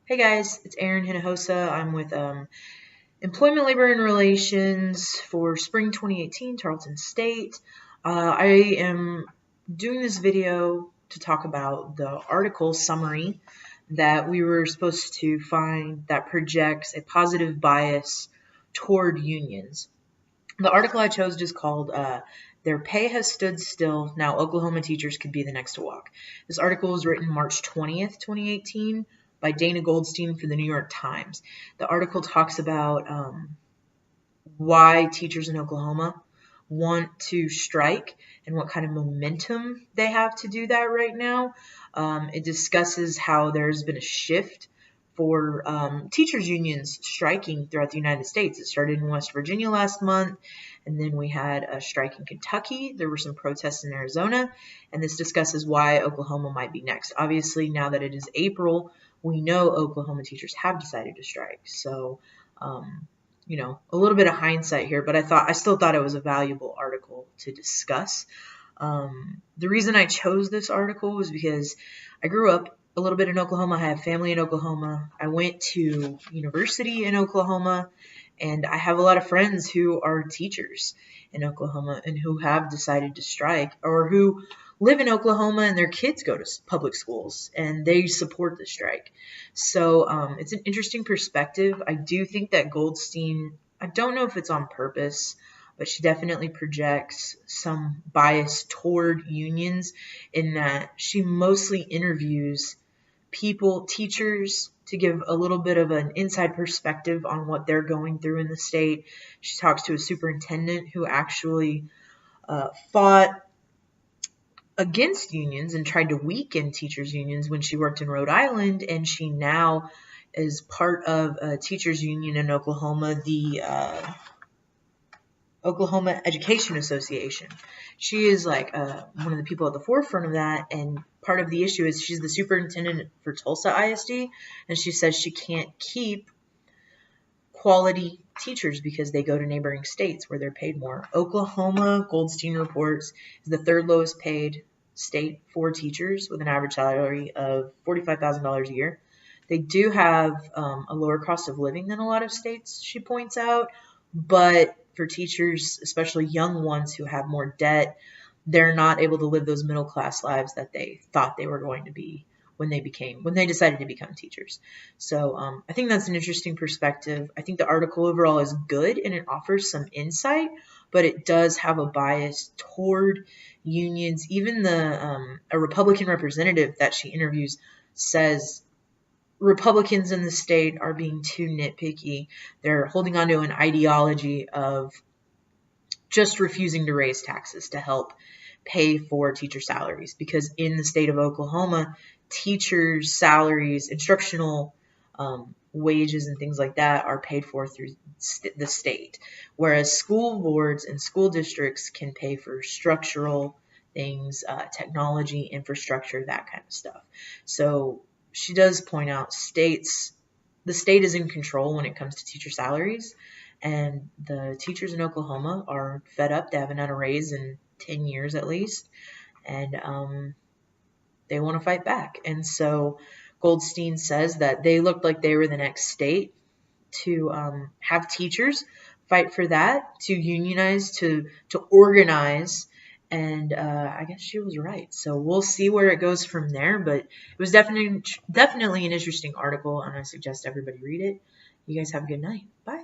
Hey guys, it's Aaron Hinojosa. I'm with Employment, Labor, and Relations for Spring 2018, Tarleton State. I am doing this video to talk about the article summary that we were supposed to find that projects a positive bias toward unions. The article I chose is called Their Pay Has Stood Still. Now Oklahoma Teachers Could Be the Next to Walk. This article was written March 20th, 2018 by Dana Goldstein for the New York Times. The article talks about why teachers in Oklahoma want to strike and what kind of momentum they have to do that right now. It discusses how there's been a shift for teachers unions striking throughout the United States. It started in West Virginia last month, and then we had a strike in Kentucky. There were some protests in Arizona, and this discusses why Oklahoma might be next. Obviously, now that it is April, we know Oklahoma teachers have decided to strike. So, a little bit of hindsight here, but I still thought it was a valuable article to discuss. The reason I chose this article was because I grew up a little bit in Oklahoma. I have family in Oklahoma. I went to university in Oklahoma, and I have a lot of friends who are teachers in Oklahoma and who have decided to strike, or who live in Oklahoma and their kids go to public schools and they support the strike. So it's an interesting perspective. I do think that Goldstein, I don't know if it's on purpose, but she definitely projects some bias toward unions in that she mostly interviews teachers, to give a little bit of an inside perspective on what they're going through in the state. She talks to a superintendent who actually fought against unions and tried to weaken teachers' unions when she worked in Rhode Island, and she now is part of a teachers' union in Oklahoma, the Oklahoma Education Association. She is like one of the people at the forefront of that, and part of the issue is she's the superintendent for Tulsa ISD, and she says she can't keep quality teachers because they go to neighboring states where they're paid more. Oklahoma, Goldstein reports, is the third lowest paid state for teachers, with an average salary of $45,000 a year. They do have a lower cost of living than a lot of states, she points out, but for teachers, especially young ones who have more debt, they're not able to live those middle class lives that they thought they were going to be when they decided to become teachers. So I think that's an interesting perspective. I think the article overall is good and it offers some insight, but it does have a bias toward unions. Even a Republican representative that she interviews says Republicans in the state are being too nitpicky. They're holding on to an ideology of just refusing to raise taxes to help pay for teacher salaries, because in the state of Oklahoma, teachers' salaries, instructional wages and things like that are paid for through the state, whereas school boards and school districts can pay for structural things, technology, infrastructure, that kind of stuff. So she does point out the state is in control when it comes to teacher salaries, and the teachers in Oklahoma are fed up. They haven't had a raise in 10 years at least, and they want to fight back. And so Goldstein says that they looked like they were the next state to have teachers fight for that, to unionize, to organize, and I guess she was right. So we'll see where it goes from there, but it was definitely an interesting article, and I suggest everybody read it. You guys have a good night. Bye.